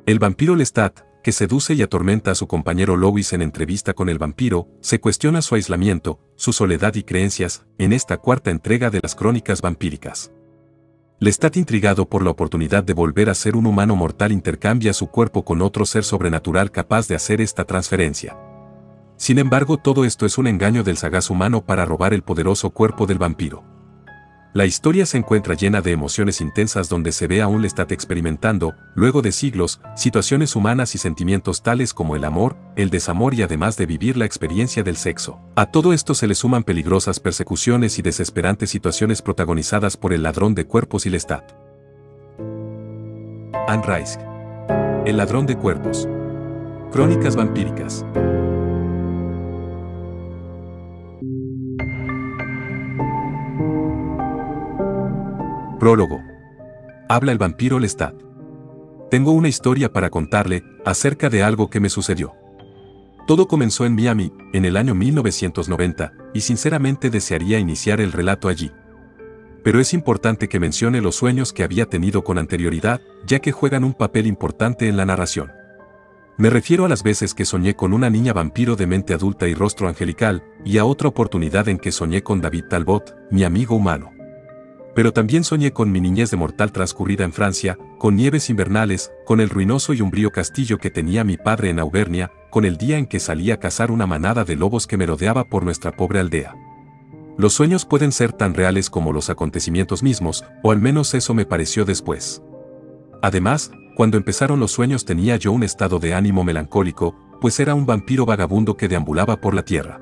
El vampiro Lestat, que seduce y atormenta a su compañero Louis en entrevista con el vampiro, se cuestiona su aislamiento, su soledad y creencias, en esta cuarta entrega de las crónicas vampíricas. Lestat, intrigado por la oportunidad de volver a ser un humano mortal, intercambia su cuerpo con otro ser sobrenatural capaz de hacer esta transferencia. Sin embargo, todo esto es un engaño del sagaz humano para robar el poderoso cuerpo del vampiro. La historia se encuentra llena de emociones intensas donde se ve a un Lestat experimentando, luego de siglos, situaciones humanas y sentimientos tales como el amor, el desamor y además de vivir la experiencia del sexo. A todo esto se le suman peligrosas persecuciones y desesperantes situaciones protagonizadas por el ladrón de cuerpos y Lestat. Anne Rice. El ladrón de cuerpos. Crónicas vampíricas. Prólogo. Habla el vampiro Lestat. Tengo una historia para contarle acerca de algo que me sucedió. Todo comenzó en Miami, en el año 1990, y sinceramente desearía iniciar el relato allí. Pero es importante que mencione los sueños que había tenido con anterioridad, ya que juegan un papel importante en la narración. Me refiero a las veces que soñé con una niña vampiro de mente adulta y rostro angelical, y a otra oportunidad en que soñé con David Talbot, mi amigo humano. Pero también soñé con mi niñez de mortal transcurrida en Francia, con nieves invernales, con el ruinoso y umbrío castillo que tenía mi padre en Auvernia, con el día en que salí a cazar una manada de lobos que merodeaba por nuestra pobre aldea. Los sueños pueden ser tan reales como los acontecimientos mismos, o al menos eso me pareció después. Además, cuando empezaron los sueños tenía yo un estado de ánimo melancólico, pues era un vampiro vagabundo que deambulaba por la tierra.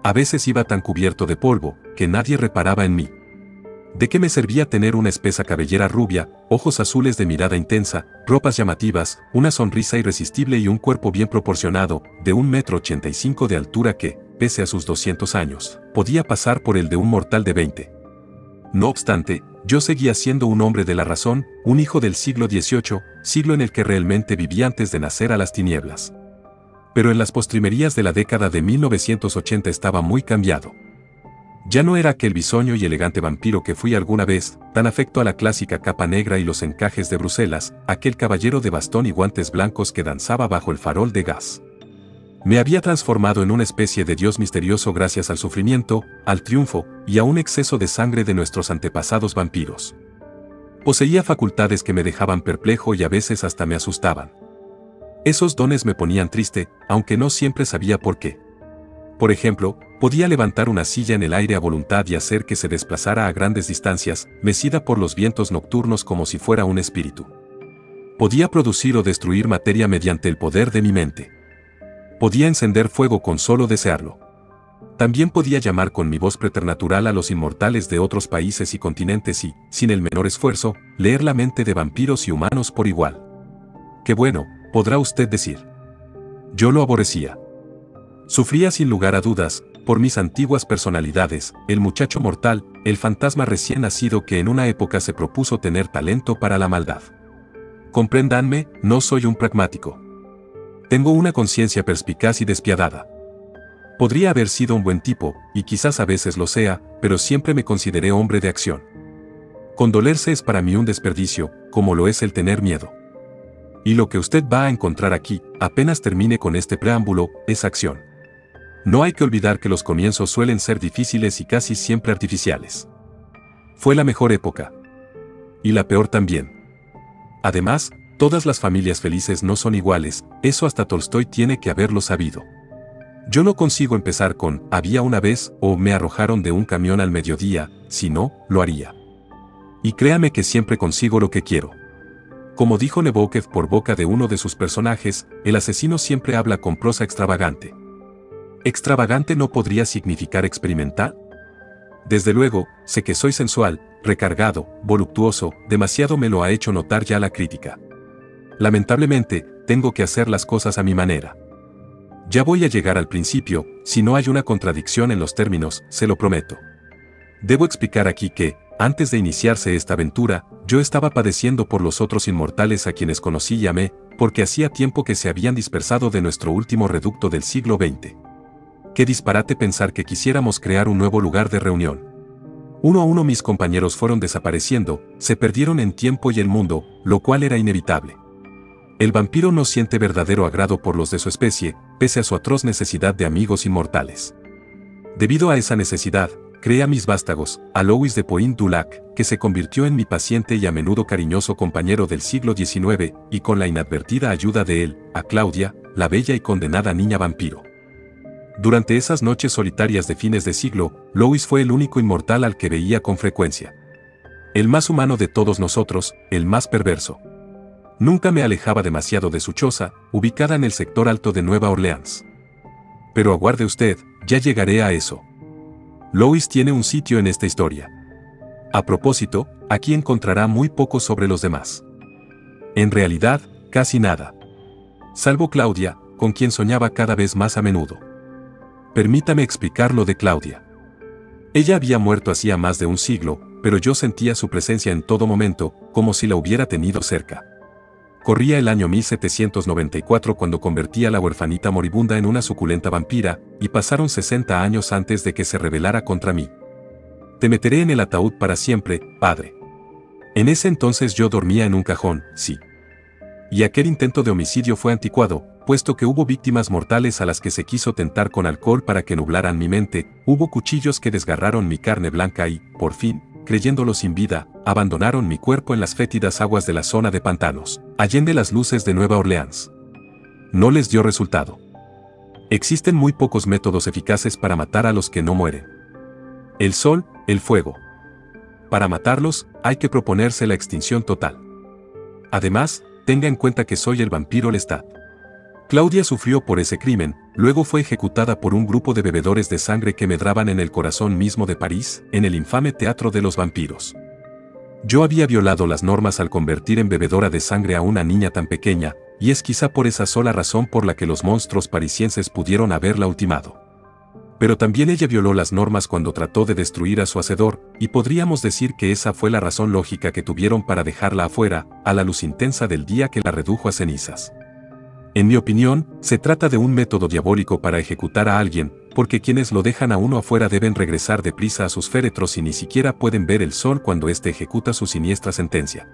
A veces iba tan cubierto de polvo, que nadie reparaba en mí. ¿De qué me servía tener una espesa cabellera rubia, ojos azules de mirada intensa, ropas llamativas, una sonrisa irresistible y un cuerpo bien proporcionado, de 1,85 m de altura que, pese a sus 200 años, podía pasar por el de un mortal de 20? No obstante, yo seguía siendo un hombre de la razón, un hijo del siglo XVIII, siglo en el que realmente viví antes de nacer a las tinieblas. Pero en las postrimerías de la década de 1980 estaba muy cambiado. Ya no era aquel bisoño y elegante vampiro que fui alguna vez, tan afecto a la clásica capa negra y los encajes de Bruselas, aquel caballero de bastón y guantes blancos que danzaba bajo el farol de gas. Me había transformado en una especie de dios misterioso gracias al sufrimiento, al triunfo y a un exceso de sangre de nuestros antepasados vampiros. Poseía facultades que me dejaban perplejo y a veces hasta me asustaban. Esos dones me ponían triste, aunque no siempre sabía por qué. Por ejemplo, podía levantar una silla en el aire a voluntad y hacer que se desplazara a grandes distancias, mecida por los vientos nocturnos como si fuera un espíritu. Podía producir o destruir materia mediante el poder de mi mente. Podía encender fuego con solo desearlo. También podía llamar con mi voz preternatural a los inmortales de otros países y continentes y, sin el menor esfuerzo, leer la mente de vampiros y humanos por igual. Qué bueno, podrá usted decir. Yo lo aborrecía. Sufría sin lugar a dudas, por mis antiguas personalidades, el muchacho mortal, el fantasma recién nacido que en una época se propuso tener talento para la maldad. Compréndanme, no soy un pragmático. Tengo una conciencia perspicaz y despiadada. Podría haber sido un buen tipo, y quizás a veces lo sea, pero siempre me consideré hombre de acción. Condolerse es para mí un desperdicio, como lo es el tener miedo. Y lo que usted va a encontrar aquí, apenas termine con este preámbulo, es acción. No hay que olvidar que los comienzos suelen ser difíciles y casi siempre artificiales. Fue la mejor época. Y la peor también. Además, todas las familias felices no son iguales, eso hasta Tolstoy tiene que haberlo sabido. Yo no consigo empezar con «había una vez» o «me arrojaron de un camión al mediodía», si no, lo haría. Y créame que siempre consigo lo que quiero. Como dijo Nabokov por boca de uno de sus personajes, el asesino siempre habla con prosa extravagante. ¿Extravagante no podría significar experimental? Desde luego, sé que soy sensual, recargado, voluptuoso, demasiado me lo ha hecho notar ya la crítica. Lamentablemente, tengo que hacer las cosas a mi manera. Ya voy a llegar al principio, si no hay una contradicción en los términos, se lo prometo. Debo explicar aquí que, antes de iniciarse esta aventura, yo estaba padeciendo por los otros inmortales a quienes conocí y amé, porque hacía tiempo que se habían dispersado de nuestro último reducto del siglo XX. Qué disparate pensar que quisiéramos crear un nuevo lugar de reunión. Uno a uno mis compañeros fueron desapareciendo, se perdieron en tiempo y el mundo, lo cual era inevitable. El vampiro no siente verdadero agrado por los de su especie, pese a su atroz necesidad de amigos inmortales. Debido a esa necesidad, creé a mis vástagos, a Louis de Pointe-du-Lac, que se convirtió en mi paciente y a menudo cariñoso compañero del siglo XIX, y con la inadvertida ayuda de él, a Claudia, la bella y condenada niña vampiro. Durante esas noches solitarias de fines de siglo, Louis fue el único inmortal al que veía con frecuencia. El más humano de todos nosotros, el más perverso. Nunca me alejaba demasiado de su choza, ubicada en el sector alto de Nueva Orleans. Pero aguarde usted, ya llegaré a eso. Louis tiene un sitio en esta historia. A propósito, aquí encontrará muy poco sobre los demás. En realidad, casi nada. Salvo Claudia, con quien soñaba cada vez más a menudo. Permítame explicar lo de Claudia. Ella había muerto hacía más de un siglo, pero yo sentía su presencia en todo momento, como si la hubiera tenido cerca. Corría el año 1794 cuando convertí a la huerfanita moribunda en una suculenta vampira, y pasaron 60 años antes de que se rebelara contra mí. Te meteré en el ataúd para siempre, padre. En ese entonces yo dormía en un cajón, sí. Y aquel intento de homicidio fue anticuado, puesto que hubo víctimas mortales a las que se quiso tentar con alcohol para que nublaran mi mente, hubo cuchillos que desgarraron mi carne blanca y, por fin, creyéndolo sin vida, abandonaron mi cuerpo en las fétidas aguas de la zona de pantanos, allende las luces de Nueva Orleans. No les dio resultado. Existen muy pocos métodos eficaces para matar a los que no mueren. El sol, el fuego. Para matarlos, hay que proponerse la extinción total. Además, tenga en cuenta que soy el vampiro Lestat. Claudia sufrió por ese crimen, luego fue ejecutada por un grupo de bebedores de sangre que medraban en el corazón mismo de París, en el infame Teatro de los Vampiros. Yo había violado las normas al convertir en bebedora de sangre a una niña tan pequeña, y es quizá por esa sola razón por la que los monstruos parisienses pudieron haberla ultimado. Pero también ella violó las normas cuando trató de destruir a su hacedor, y podríamos decir que esa fue la razón lógica que tuvieron para dejarla afuera, a la luz intensa del día que la redujo a cenizas. En mi opinión, se trata de un método diabólico para ejecutar a alguien, porque quienes lo dejan a uno afuera deben regresar deprisa a sus féretros y ni siquiera pueden ver el sol cuando éste ejecuta su siniestra sentencia.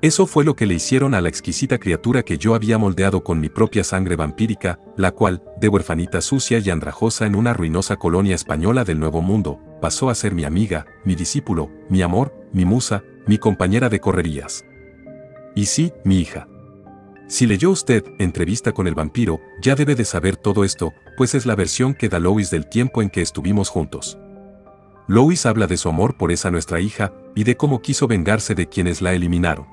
Eso fue lo que le hicieron a la exquisita criatura que yo había moldeado con mi propia sangre vampírica, la cual, de huerfanita sucia y andrajosa en una ruinosa colonia española del Nuevo Mundo, pasó a ser mi amiga, mi discípulo, mi amor, mi musa, mi compañera de correrías. Y sí, mi hija. Si leyó usted Entrevista con el vampiro, ya debe de saber todo esto, pues es la versión que da Louis del tiempo en que estuvimos juntos. Louis habla de su amor por esa nuestra hija, y de cómo quiso vengarse de quienes la eliminaron.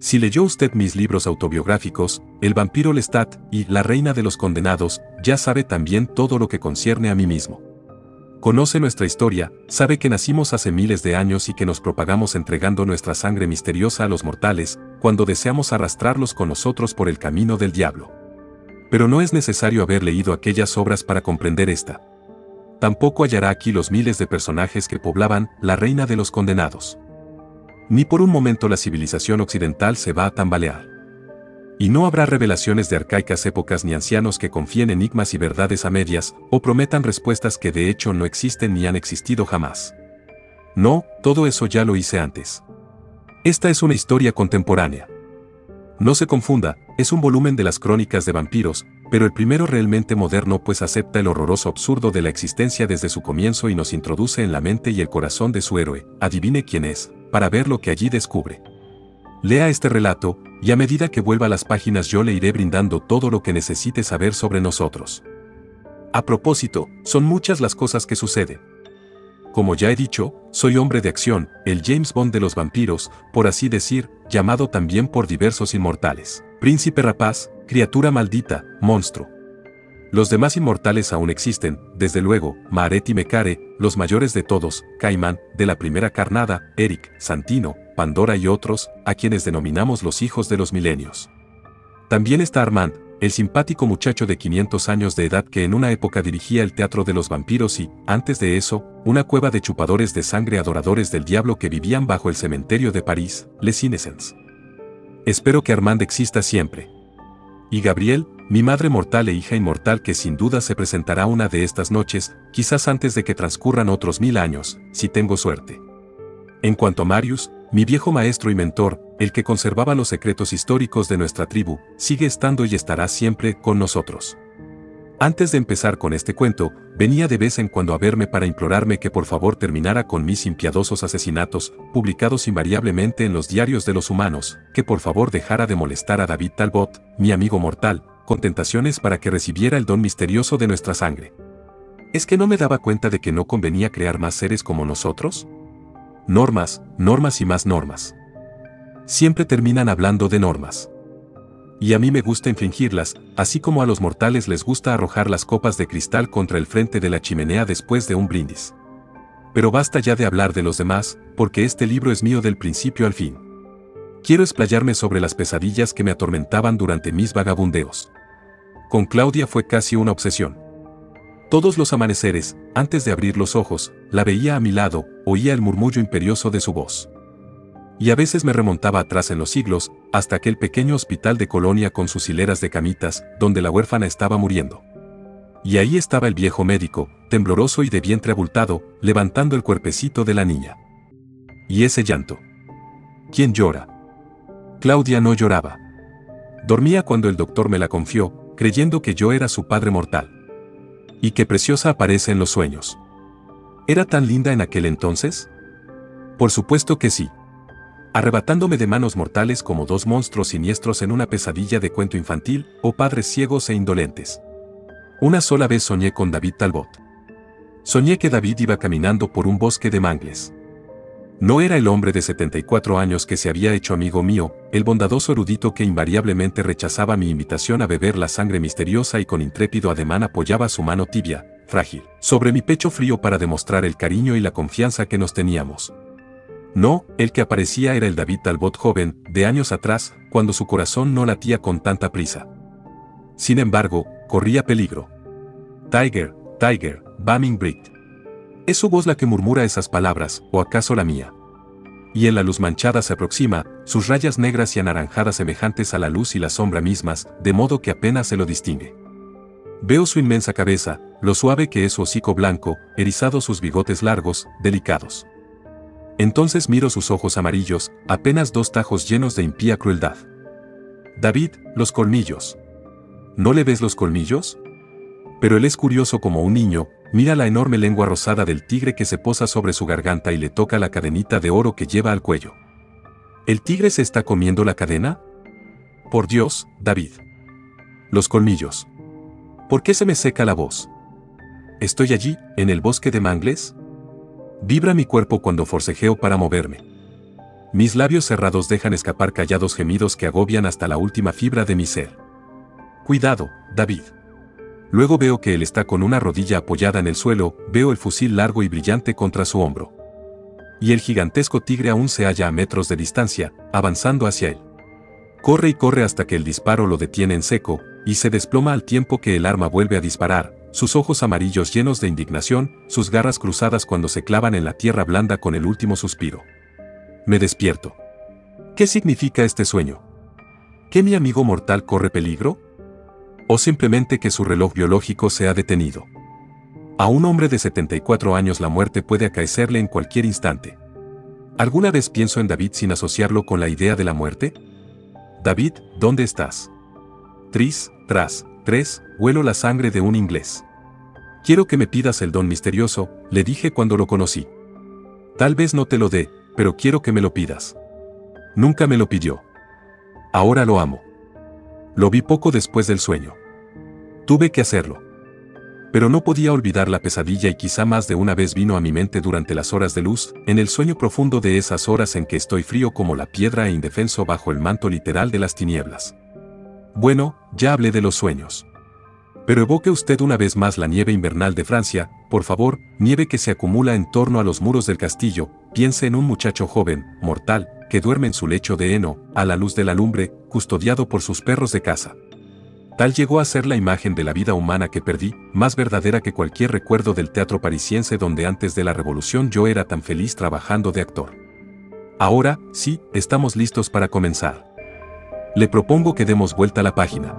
Si leyó usted mis libros autobiográficos, El vampiro Lestat y La reina de los condenados, ya sabe también todo lo que concierne a mí mismo. Conoce nuestra historia, sabe que nacimos hace miles de años y que nos propagamos entregando nuestra sangre misteriosa a los mortales, cuando deseamos arrastrarlos con nosotros por el camino del diablo. Pero no es necesario haber leído aquellas obras para comprender esta. Tampoco hallará aquí los miles de personajes que poblaban La reina de los condenados. Ni por un momento la civilización occidental se va a tambalear. Y no habrá revelaciones de arcaicas épocas ni ancianos que confíen enigmas y verdades a medias, o prometan respuestas que de hecho no existen ni han existido jamás. No, todo eso ya lo hice antes. Esta es una historia contemporánea. No se confunda, es un volumen de las crónicas de vampiros, pero el primero realmente moderno pues acepta el horroroso absurdo de la existencia desde su comienzo y nos introduce en la mente y el corazón de su héroe, adivine quién es, para ver lo que allí descubre. Lea este relato, y a medida que vuelva a las páginas yo le iré brindando todo lo que necesite saber sobre nosotros. A propósito, son muchas las cosas que suceden. Como ya he dicho, soy hombre de acción, el James Bond de los vampiros, por así decir, llamado también por diversos inmortales. Príncipe rapaz, criatura maldita, monstruo. Los demás inmortales aún existen, desde luego, Maret y Mecare, los mayores de todos, Caimán, de la primera carnada, Eric, Santino, Pandora y otros, a quienes denominamos los hijos de los milenios. También está Armand, el simpático muchacho de 500 años de edad que en una época dirigía el Teatro de los Vampiros y, antes de eso, una cueva de chupadores de sangre adoradores del diablo que vivían bajo el cementerio de París, Les Innocents. Espero que Armand exista siempre. Y Gabriel, mi madre mortal e hija inmortal que sin duda se presentará una de estas noches, quizás antes de que transcurran otros 1000 años, si tengo suerte. En cuanto a Marius, Mi viejo maestro y mentor, el que conservaba los secretos históricos de nuestra tribu, sigue estando y estará siempre con nosotros. Antes de empezar con este cuento, venía de vez en cuando a verme para implorarme que por favor terminara con mis impiadosos asesinatos, publicados invariablemente en los diarios de los humanos, que por favor dejara de molestar a David Talbot, mi amigo mortal, con tentaciones para que recibiera el don misterioso de nuestra sangre. ¿Es que no me daba cuenta de que no convenía crear más seres como nosotros? Normas, normas y más normas. Siempre terminan hablando de normas. Y a mí me gusta infringirlas, así como a los mortales les gusta arrojar las copas de cristal contra el frente de la chimenea después de un brindis. Pero basta ya de hablar de los demás, porque este libro es mío del principio al fin. Quiero explayarme sobre las pesadillas que me atormentaban durante mis vagabundeos. Con Claudia fue casi una obsesión. Todos los amaneceres, antes de abrir los ojos, la veía a mi lado, oía el murmullo imperioso de su voz. Y a veces me remontaba atrás en los siglos, hasta aquel pequeño hospital de colonia con sus hileras de camitas, donde la huérfana estaba muriendo. Y ahí estaba el viejo médico, tembloroso y de vientre abultado, levantando el cuerpecito de la niña. Y ese llanto. ¿Quién llora? Claudia no lloraba. Dormía cuando el doctor me la confió, creyendo que yo era su padre mortal. Y qué preciosa aparece en los sueños. ¿Era tan linda en aquel entonces? Por supuesto que sí. Arrebatándome de manos mortales como dos monstruos siniestros en una pesadilla de cuento infantil, o padres ciegos e indolentes. Una sola vez soñé con David Talbot. Soñé que David iba caminando por un bosque de mangles. No era el hombre de 74 años que se había hecho amigo mío, el bondadoso erudito que invariablemente rechazaba mi invitación a beber la sangre misteriosa y con intrépido ademán apoyaba su mano tibia, frágil, sobre mi pecho frío para demostrar el cariño y la confianza que nos teníamos. No, el que aparecía era el David Talbot joven, de años atrás, cuando su corazón no latía con tanta prisa. Sin embargo, corría peligro. Tiger, Tiger, Bumming Brick. ¿Es su voz la que murmura esas palabras, o acaso la mía? Y en la luz manchada se aproxima, sus rayas negras y anaranjadas semejantes a la luz y la sombra mismas, de modo que apenas se lo distingue. Veo su inmensa cabeza, lo suave que es su hocico blanco, erizados sus bigotes largos, delicados. Entonces miro sus ojos amarillos, apenas dos tajos llenos de impía crueldad. David, los colmillos. ¿No le ves los colmillos? Pero él es curioso como un niño, mira la enorme lengua rosada del tigre que se posa sobre su garganta y le toca la cadenita de oro que lleva al cuello. ¿El tigre se está comiendo la cadena? Por Dios, David. Los colmillos. ¿Por qué se me seca la voz? ¿Estoy allí, en el bosque de mangles? Vibra mi cuerpo cuando forcejeo para moverme. Mis labios cerrados dejan escapar callados gemidos que agobian hasta la última fibra de mi ser. Cuidado, David. Luego veo que él está con una rodilla apoyada en el suelo, veo el fusil largo y brillante contra su hombro. Y el gigantesco tigre aún se halla a metros de distancia, avanzando hacia él. Corre y corre hasta que el disparo lo detiene en seco, y se desploma al tiempo que el arma vuelve a disparar, sus ojos amarillos llenos de indignación, sus garras cruzadas cuando se clavan en la tierra blanda con el último suspiro. Me despierto. ¿Qué significa este sueño? ¿Que mi amigo mortal corre peligro? ¿O simplemente que su reloj biológico se ha detenido? A un hombre de 74 años la muerte puede acaecerle en cualquier instante. ¿Alguna vez pienso en David sin asociarlo con la idea de la muerte? David, ¿dónde estás? Tris, tras, tres, huelo la sangre de un inglés. Quiero que me pidas el don misterioso, le dije cuando lo conocí. Tal vez no te lo dé, pero quiero que me lo pidas. Nunca me lo pidió. Ahora lo amo. Lo vi poco después del sueño. Tuve que hacerlo. Pero no podía olvidar la pesadilla y quizá más de una vez vino a mi mente durante las horas de luz, en el sueño profundo de esas horas en que estoy frío como la piedra e indefenso bajo el manto literal de las tinieblas. Bueno, ya hablé de los sueños. Pero evoque usted una vez más la nieve invernal de Francia, por favor, nieve que se acumula en torno a los muros del castillo, piense en un muchacho joven, mortal, que duerme en su lecho de heno, a la luz de la lumbre, custodiado por sus perros de caza. Tal llegó a ser la imagen de la vida humana que perdí, más verdadera que cualquier recuerdo del teatro parisiense donde antes de la revolución yo era tan feliz trabajando de actor. Ahora, sí, estamos listos para comenzar. Le propongo que demos vuelta a la página.